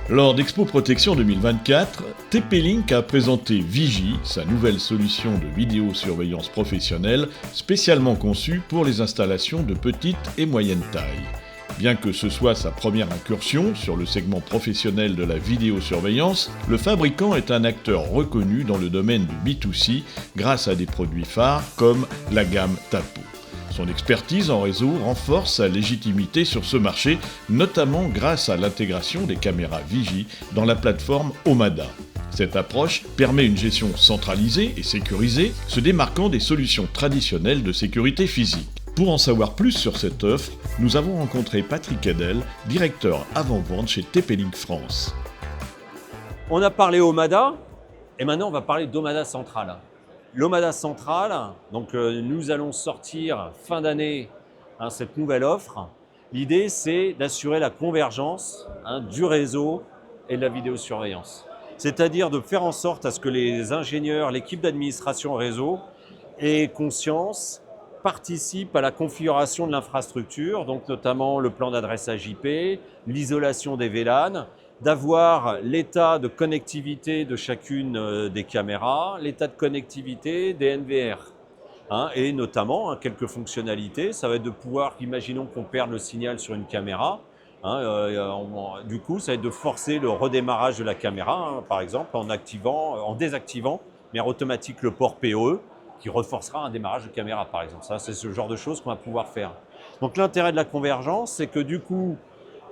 Lors d'Expo Protection 2024, TP-Link a présenté Vigie, sa nouvelle solution de vidéosurveillance professionnelle spécialement conçue pour les installations de petite et moyenne taille. Bien que ce soit sa première incursion sur le segment professionnel de la vidéosurveillance, le fabricant est un acteur reconnu dans le domaine du B2C grâce à des produits phares comme la gamme Tapo. Son expertise en réseau renforce sa légitimité sur ce marché, notamment grâce à l'intégration des caméras Vigie dans la plateforme Omada. Cette approche permet une gestion centralisée et sécurisée, se démarquant des solutions traditionnelles de sécurité physique. Pour en savoir plus sur cette offre, nous avons rencontré Patrick Edel, directeur avant-vente chez TP-Link France. On a parlé Omada, et maintenant on va parler d'Omada Central. L'Omada Central, donc nous allons sortir fin d'année cette nouvelle offre. L'idée, c'est d'assurer la convergence du réseau et de la vidéosurveillance. C'est-à-dire de faire en sorte à ce que les ingénieurs, l'équipe d'administration réseau aient conscience, participent à la configuration de l'infrastructure, donc notamment le plan d'adressage IP, l'isolation des VLAN, d'avoir l'état de connectivité de chacune des caméras, l'état de connectivité des NVR. Et notamment, quelques fonctionnalités, ça va être de pouvoir, imaginons qu'on perde le signal sur une caméra, du coup, ça va être de forcer le redémarrage de la caméra, par exemple, en désactivant, mais automatique le port PoE, qui reforcera un démarrage de caméra, par exemple. Ça, c'est ce genre de choses qu'on va pouvoir faire. Donc l'intérêt de la convergence, c'est que du coup,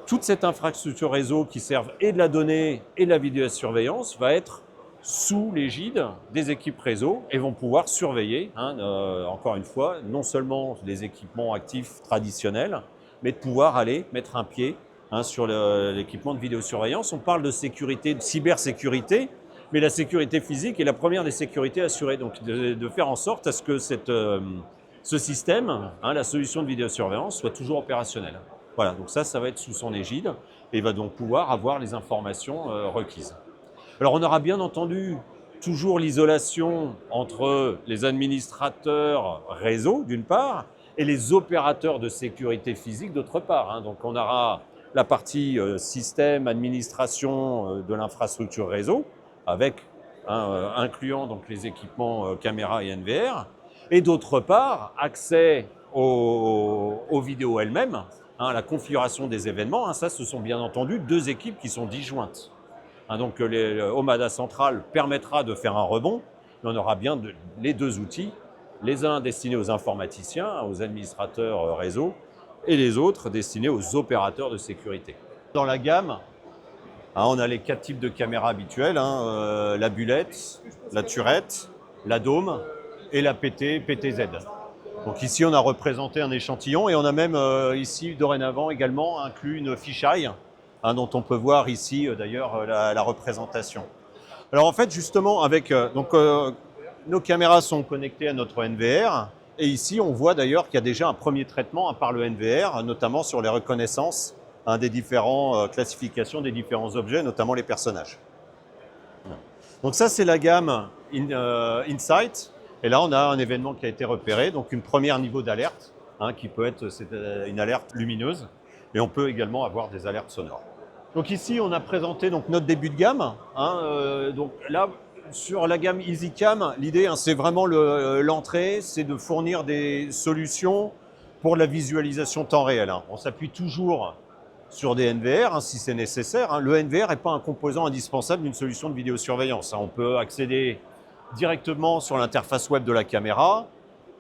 toute cette infrastructure réseau qui servent et de la donnée et de la vidéosurveillance va être sous l'égide des équipes réseau et vont pouvoir surveiller, encore une fois, non seulement les équipements actifs traditionnels, mais de pouvoir aller mettre un pied sur l'équipement de vidéosurveillance. On parle de sécurité, de cybersécurité, mais la sécurité physique est la première des sécurités assurées. Donc de faire en sorte à ce que ce système, la solution de vidéosurveillance, soit toujours opérationnelle. Voilà, donc ça va être sous son égide et il va donc pouvoir avoir les informations requises. Alors on aura bien entendu toujours l'isolation entre les administrateurs réseau d'une part et les opérateurs de sécurité physique d'autre part. Donc on aura la partie système, administration de l'infrastructure réseau avec incluant donc les équipements caméra et NVR et d'autre part accès aux vidéos elles-mêmes. La configuration des événements, ça ce sont bien entendu deux équipes qui sont disjointes. Donc Omada Central permettra de faire un rebond, mais on aura bien les deux outils, les uns destinés aux informaticiens, aux administrateurs réseau, et les autres destinés aux opérateurs de sécurité. Dans la gamme, on a les 4 types de caméras habituelles, la bulette, la turette, la dôme et la PTZ. Donc ici, on a représenté un échantillon et on a même ici, dorénavant, également inclus une fisheye, dont on peut voir ici, d'ailleurs, la représentation. Alors en fait, justement, nos caméras sont connectées à notre NVR et ici, on voit d'ailleurs qu'il y a déjà un premier traitement par le NVR, notamment sur les reconnaissances des différentes classifications des différents objets, notamment les personnages. Donc ça, c'est la gamme Insight. Et là, on a un événement qui a été repéré, donc une première niveau d'alerte, qui peut être une alerte lumineuse, et on peut également avoir des alertes sonores. Donc ici, on a présenté notre début de gamme. Donc là, sur la gamme EasyCam, l'idée, c'est vraiment l'entrée, c'est de fournir des solutions pour la visualisation temps réel. On s'appuie toujours sur des NVR, si c'est nécessaire. Le NVR n'est pas un composant indispensable d'une solution de vidéosurveillance. On peut accéder directement sur l'interface web de la caméra,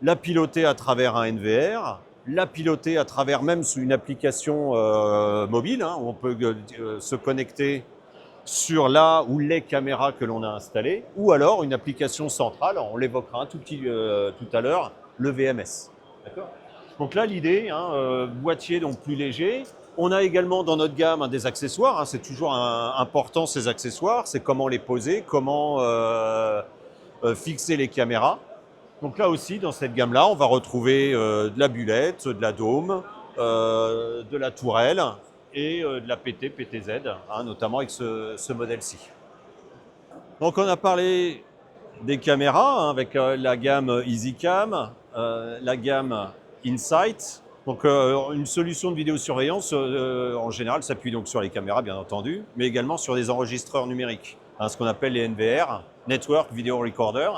la piloter à travers un NVR, la piloter à travers même sous une application mobile, où on peut se connecter sur là ou les caméras que l'on a installées, ou alors une application centrale, on l'évoquera tout à l'heure, le VMS. D'accord ? Donc là, l'idée, boîtier donc plus léger. On a également dans notre gamme des accessoires, c'est toujours important ces accessoires, c'est comment les poser, comment fixer les caméras. Donc là aussi, dans cette gamme-là, on va retrouver de la bulette, de la dôme, de la tourelle et de la PTZ, notamment avec ce modèle-ci. Donc on a parlé des caméras avec la gamme EasyCam, la gamme Insight Donc une solution de vidéosurveillance, en général, s'appuie donc sur les caméras, bien entendu, mais également sur des enregistreurs numériques, hein, ce qu'on appelle les NVR, Network Video Recorder.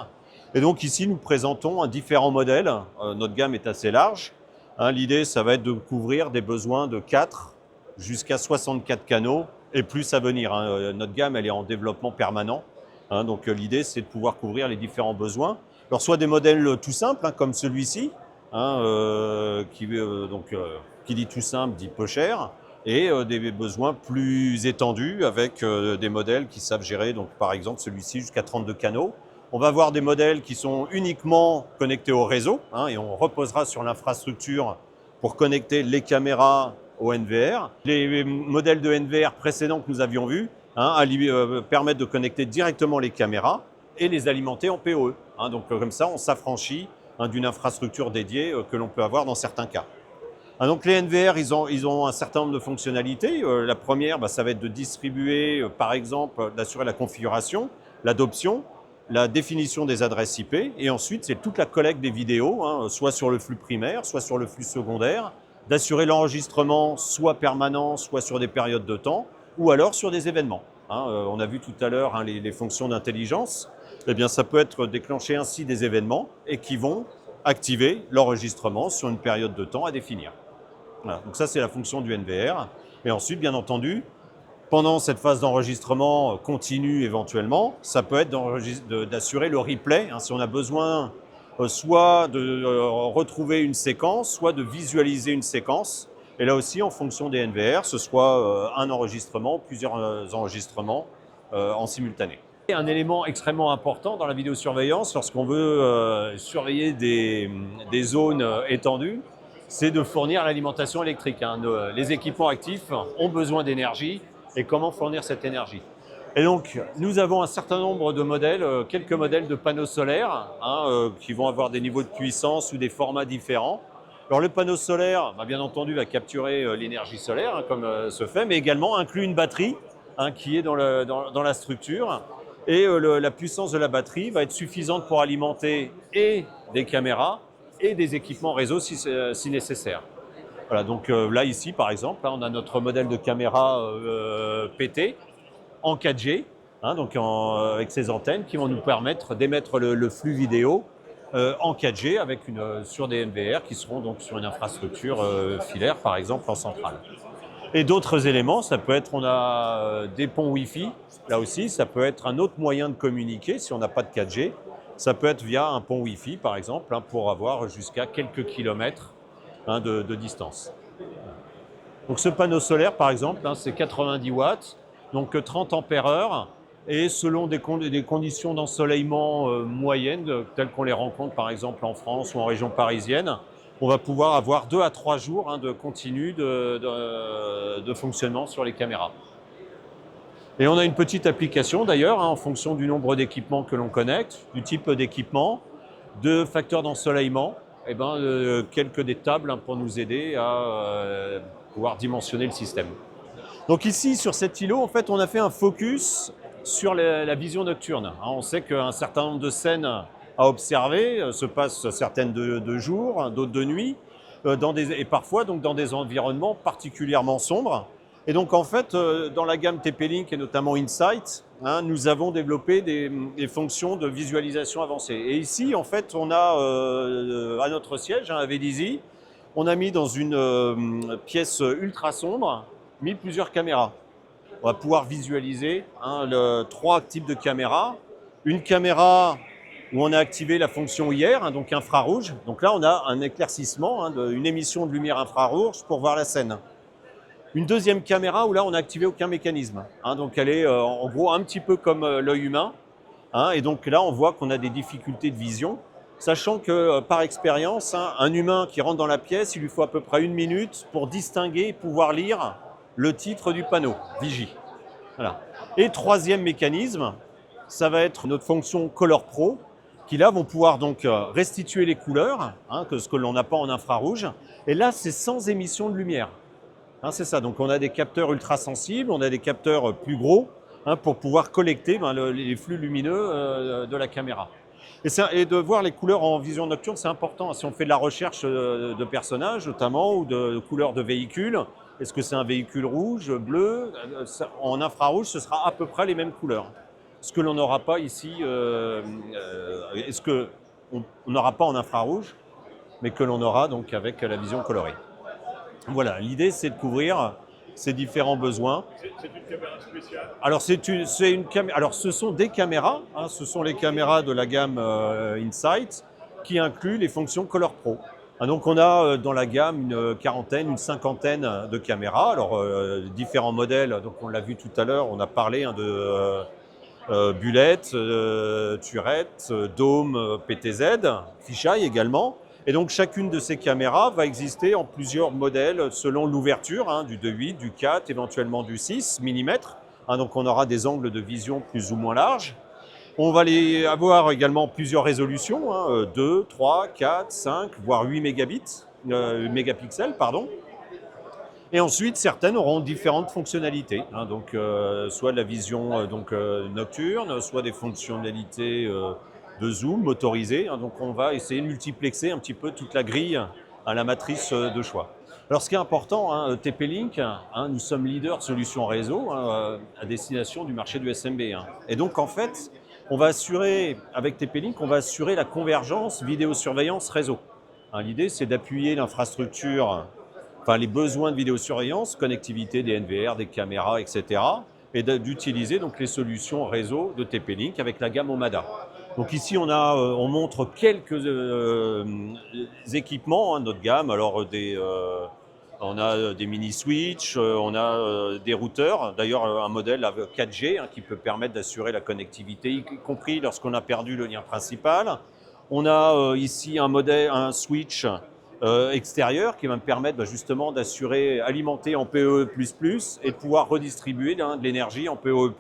Et donc ici, nous présentons différents modèles. Notre gamme est assez large. Hein, l'idée, ça va être de couvrir des besoins de 4 jusqu'à 64 canaux et plus à venir. Hein. Notre gamme, elle est en développement permanent. Hein, donc l'idée, c'est de pouvoir couvrir les différents besoins. Alors soit des modèles tout simples, hein, comme celui-ci, hein, qui dit tout simple, dit peu cher, et des besoins plus étendus avec des modèles qui savent gérer, donc par exemple celui-ci jusqu'à 32 canaux. On va avoir des modèles qui sont uniquement connectés au réseau, hein, et on reposera sur l'infrastructure pour connecter les caméras au NVR. Les modèles de NVR précédents que nous avions vus, hein, permettent de connecter directement les caméras et les alimenter en PoE. Hein, donc comme ça, on s'affranchit, hein, d'une infrastructure dédiée que l'on peut avoir dans certains cas. Ah, donc les NVR, ils ont un certain nombre de fonctionnalités. La première, ça va être de distribuer, par exemple, d'assurer la configuration, l'adoption, la définition des adresses IP, et ensuite c'est toute la collecte des vidéos, hein, soit sur le flux primaire, soit sur le flux secondaire, d'assurer l'enregistrement soit permanent, soit sur des périodes de temps, ou alors sur des événements. Hein, on a vu tout à l'heure, hein, les fonctions d'intelligence. Eh bien, ça peut être déclencher ainsi des événements et qui vont activer l'enregistrement sur une période de temps à définir. Voilà. Donc ça, c'est la fonction du NVR. Et ensuite, bien entendu, pendant cette phase d'enregistrement continu éventuellement, ça peut être d'assurer le replay, hein, si on a besoin soit de retrouver une séquence, soit de visualiser une séquence. Et là aussi, en fonction des NVR, ce soit un enregistrement, plusieurs enregistrements en simultané. Un élément extrêmement important dans la vidéosurveillance, lorsqu'on veut surveiller des zones étendues, c'est de fournir l'alimentation électrique. Hein. Les équipements actifs ont besoin d'énergie, et comment fournir cette énergie? Et donc, nous avons un certain nombre de modèles, quelques modèles de panneaux solaires, hein, qui vont avoir des niveaux de puissance ou des formats différents. Alors le panneau solaire, bien entendu, va capturer l'énergie solaire, hein, comme se fait, mais également inclut une batterie, hein, qui est dans la structure. Et la puissance de la batterie va être suffisante pour alimenter et des caméras et des équipements réseau si nécessaire. Voilà, donc là, ici, par exemple, là, on a notre modèle de caméra PT en 4G, hein, donc avec ces antennes qui vont nous permettre d'émettre le flux vidéo en 4G sur des NVR qui seront donc sur une infrastructure filaire, par exemple, en centrale. Et d'autres éléments, ça peut être, on a des ponts Wi-Fi, là aussi, ça peut être un autre moyen de communiquer si on n'a pas de 4G. Ça peut être via un pont Wi-Fi, par exemple, hein, pour avoir jusqu'à quelques kilomètres, hein, de distance. Donc ce panneau solaire, par exemple, hein, c'est 90 watts, donc 30 ampères-heure, et selon des conditions d'ensoleillement moyennes, telles qu'on les rencontre, par exemple, en France ou en région parisienne, on va pouvoir avoir 2 à 3 jours, hein, de continu de fonctionnement sur les caméras. Et on a une petite application d'ailleurs, hein, en fonction du nombre d'équipements que l'on connecte, du type d'équipement, de facteurs d'ensoleillement, et quelques des tables, hein, pour nous aider à pouvoir dimensionner le système. Donc ici, sur cet îlot, en fait, on a fait un focus sur la vision nocturne. Hein, on sait qu'un certain nombre de scènes à observer se passent certaines de jour, d'autres de nuit, et parfois donc dans des environnements particulièrement sombres. Et donc en fait, dans la gamme TP-Link et notamment Insight, hein, nous avons développé des fonctions de visualisation avancée. Et ici, en fait, on a à notre siège, hein, à Vélizy, on a mis dans une pièce ultra sombre, mis plusieurs caméras. On va pouvoir visualiser, hein, 3 types de caméras. Une caméra où on a activé la fonction IR, hein, donc infrarouge. Donc là, on a un éclaircissement, hein, une émission de lumière infrarouge pour voir la scène. Une deuxième caméra où là, on n'a activé aucun mécanisme. Hein, donc elle est en gros un petit peu comme l'œil humain. Hein, et donc là, on voit qu'on a des difficultés de vision, sachant que par expérience, hein, un humain qui rentre dans la pièce, il lui faut à peu près 1 minute pour distinguer et pouvoir lire le titre du panneau, Vigie. Voilà. Et troisième mécanisme, ça va être notre fonction Color Pro, qui là vont pouvoir donc restituer les couleurs, hein, ce que l'on n'a pas en infrarouge. Et là, c'est sans émission de lumière. Hein, c'est ça, donc on a des capteurs ultra sensibles, on a des capteurs plus gros, hein, pour pouvoir collecter les flux lumineux de la caméra. Et de voir les couleurs en vision nocturne, c'est important. Si on fait de la recherche de personnages, notamment, ou de couleurs de véhicules, est-ce que c'est un véhicule rouge, bleu? En infrarouge, ce sera à peu près les mêmes couleurs. Ce que l'on n'aura pas ici, est-ce qu'on n'aura pas en infrarouge, mais que l'on aura donc avec la vision colorée. Voilà, l'idée c'est de couvrir ces différents besoins. C'est une caméra spéciale? Alors, alors ce sont des caméras, hein, ce sont les caméras de la gamme Insight qui incluent les fonctions Color Pro. Donc on a dans la gamme une quarantaine, une cinquantaine de caméras. Alors différents modèles, donc on l'a vu tout à l'heure, on a parlé de Bullet, Turret, Dome, PTZ, Fisheye également. Et donc chacune de ces caméras va exister en plusieurs modèles selon l'ouverture, du 2.8, du 4, éventuellement du 6 mm. Donc on aura des angles de vision plus ou moins larges. On va les avoir également plusieurs résolutions, 2, 3, 4, 5, voire 8 mégapixels. Et ensuite, certaines auront différentes fonctionnalités, donc soit de la vision nocturne, soit des fonctionnalités de zoom motorisé. Donc on va essayer de multiplexer un petit peu toute la grille à la matrice de choix. Alors ce qui est important, TP-Link, nous sommes leaders de solutions réseau à destination du marché du SMB. Et donc en fait, on va assurer, avec TP-Link, on va assurer la convergence vidéosurveillance réseau. L'idée c'est d'appuyer l'infrastructure, les besoins de vidéosurveillance, connectivité des NVR, des caméras, etc. et d'utiliser donc les solutions réseau de TP-Link avec la gamme Omada. Donc ici, on montre quelques équipements de notre gamme. Alors, on a des mini-switch, on a des routeurs. D'ailleurs, un modèle 4G qui peut permettre d'assurer la connectivité, y compris lorsqu'on a perdu le lien principal. On a ici un switch extérieur qui va me permettre justement d'assurer, alimenter en PoE++ et de pouvoir redistribuer de l'énergie en PoE+,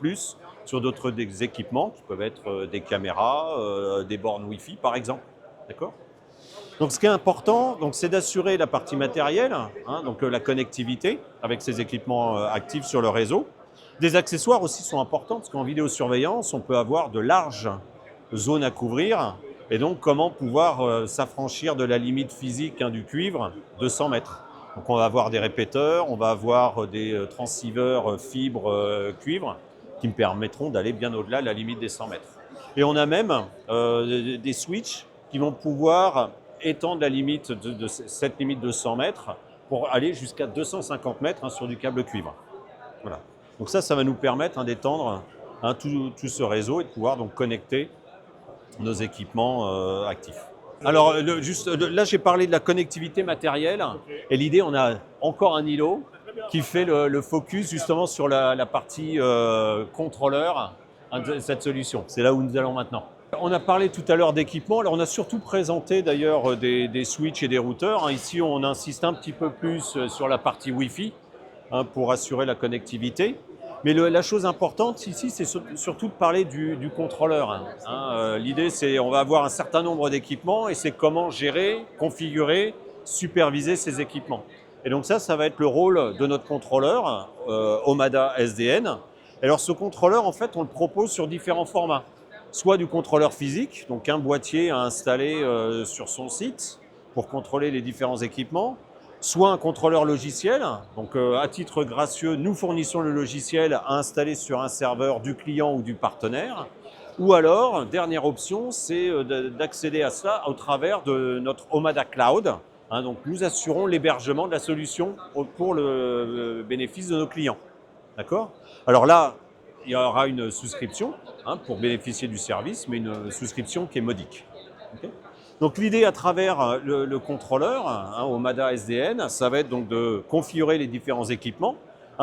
sur d'autres équipements qui peuvent être des caméras, des bornes Wi-Fi par exemple. D'accord ? Donc ce qui est important, c'est d'assurer la partie matérielle, donc la connectivité avec ces équipements actifs sur le réseau. Des accessoires aussi sont importants parce qu'en vidéosurveillance, on peut avoir de larges zones à couvrir et donc comment pouvoir s'affranchir de la limite physique du cuivre de 100 mètres. Donc on va avoir des répéteurs, on va avoir des transceivers fibres cuivre qui me permettront d'aller bien au-delà de la limite des 100 mètres. Et on a même des switches qui vont pouvoir étendre la limite de cette limite de 100 mètres pour aller jusqu'à 250 mètres sur du câble cuivre. Voilà. Donc ça va nous permettre d'étendre tout ce réseau et de pouvoir donc connecter nos équipements actifs. Alors là, j'ai parlé de la connectivité matérielle et l'idée, on a encore un îlot qui fait le focus justement sur la partie contrôleur de cette solution. C'est là où nous allons maintenant. On a parlé tout à l'heure d'équipements. Alors on a surtout présenté d'ailleurs des switches et des routeurs. Ici, on insiste un petit peu plus sur la partie Wi-Fi pour assurer la connectivité. Mais la chose importante ici, c'est surtout de parler du contrôleur. L'idée, c'est on va avoir un certain nombre d'équipements et c'est comment gérer, configurer, superviser ces équipements. Et donc ça va être le rôle de notre contrôleur, Omada SDN. Et alors ce contrôleur, en fait, on le propose sur différents formats. Soit du contrôleur physique, donc un boîtier à installer sur son site pour contrôler les différents équipements. Soit un contrôleur logiciel, donc à titre gracieux, nous fournissons le logiciel à installer sur un serveur du client ou du partenaire. Ou alors, dernière option, c'est d'accéder à cela au travers de notre Omada Cloud. Donc nous assurons l'hébergement de la solution pour le bénéfice de nos clients. D'accord ? Alors là, il y aura une souscription pour bénéficier du service, mais une souscription qui est modique. Okay ? Donc l'idée à travers le contrôleur, Omada SDN, ça va être donc de configurer les différents équipements,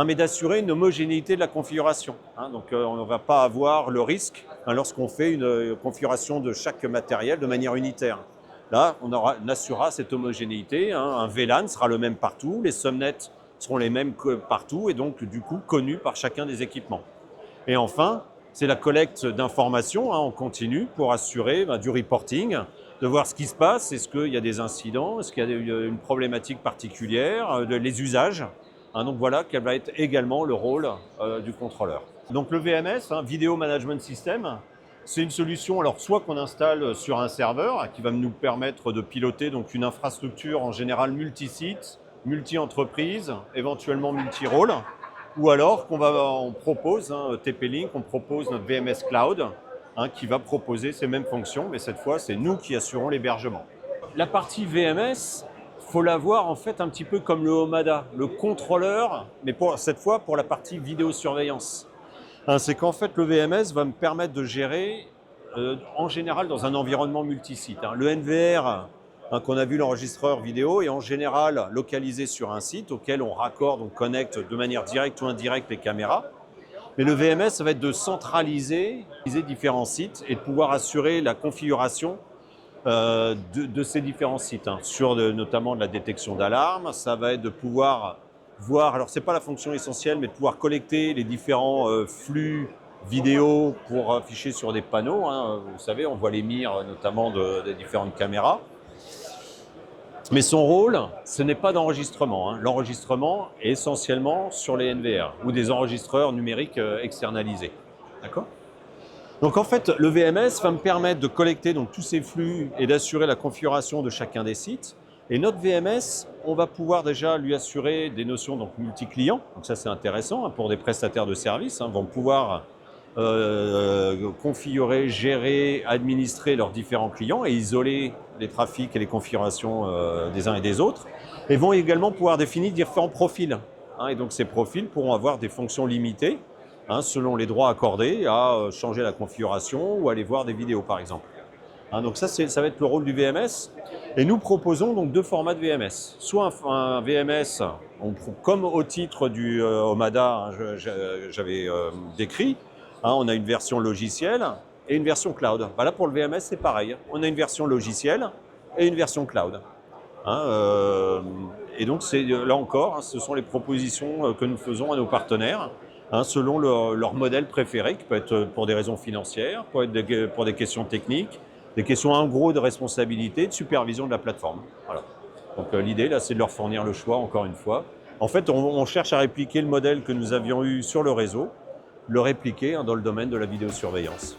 mais d'assurer une homogénéité de la configuration. Donc on ne va pas avoir le risque lorsqu'on fait une configuration de chaque matériel de manière unitaire. Là, on assurera cette homogénéité. Un VLAN sera le même partout, les subnets seront les mêmes que partout et donc du coup connus par chacun des équipements. Et enfin, c'est la collecte d'informations en continu pour assurer du reporting, de voir ce qui se passe, est-ce qu'il y a des incidents, est-ce qu'il y a une problématique particulière, les usages. Donc voilà quel va être également le rôle du contrôleur. Donc le VMS, Video Management System, C'est une solution, alors soit qu'on installe sur un serveur qui va nous permettre de piloter donc une infrastructure en général multi-site, multi-entreprise, éventuellement multi-rôle, ou alors on propose, TP-Link, on propose notre VMS Cloud qui va proposer ces mêmes fonctions, mais cette fois c'est nous qui assurons l'hébergement. La partie VMS, faut la voir en fait un petit peu comme le Omada, le contrôleur, mais cette fois pour la partie vidéosurveillance. C'est qu'en fait le VMS va me permettre de gérer en général dans un environnement multisite. Le NVR qu'on a vu, l'enregistreur vidéo, est en général localisé sur un site auquel on raccorde, on connecte de manière directe ou indirecte les caméras. Mais le VMS, ça va être de centraliser différents sites et de pouvoir assurer la configuration de ces différents sites, sur notamment de la détection d'alarme. Ça va être de pouvoir voir, alors c'est pas la fonction essentielle, mais de pouvoir collecter les différents flux vidéo pour afficher sur des panneaux. Vous savez, on voit les mires notamment des différentes caméras. Mais son rôle, ce n'est pas d'enregistrement. L'enregistrement est essentiellement sur les NVR ou des enregistreurs numériques externalisés. D'accord ? Donc en fait, le VMS va me permettre de collecter donc, tous ces flux et d'assurer la configuration de chacun des sites. Et notre VMS, on va pouvoir déjà lui assurer des notions donc multi-clients. Donc ça c'est intéressant pour des prestataires de services, vont pouvoir configurer, gérer, administrer leurs différents clients et isoler les trafics et les configurations des uns et des autres. Et vont également pouvoir définir différents profils. Et donc ces profils pourront avoir des fonctions limitées selon les droits accordés à changer la configuration ou aller voir des vidéos par exemple. Donc ça va être le rôle du VMS. Et nous proposons donc deux formats de VMS. Soit un VMS, comme au titre du Omada, j'avais décrit, on a une version logicielle et une version cloud. Là pour le VMS c'est pareil, on a une version logicielle et une version cloud. Et donc là encore, ce sont les propositions que nous faisons à nos partenaires, selon leur modèle préféré, qui peut être pour des raisons financières, peut être pour des questions techniques, des questions en gros de responsabilité, de supervision de la plateforme. Voilà. Donc l'idée là c'est de leur fournir le choix encore une fois. En fait on cherche à répliquer le modèle que nous avions eu sur le réseau, le répliquer dans le domaine de la vidéosurveillance.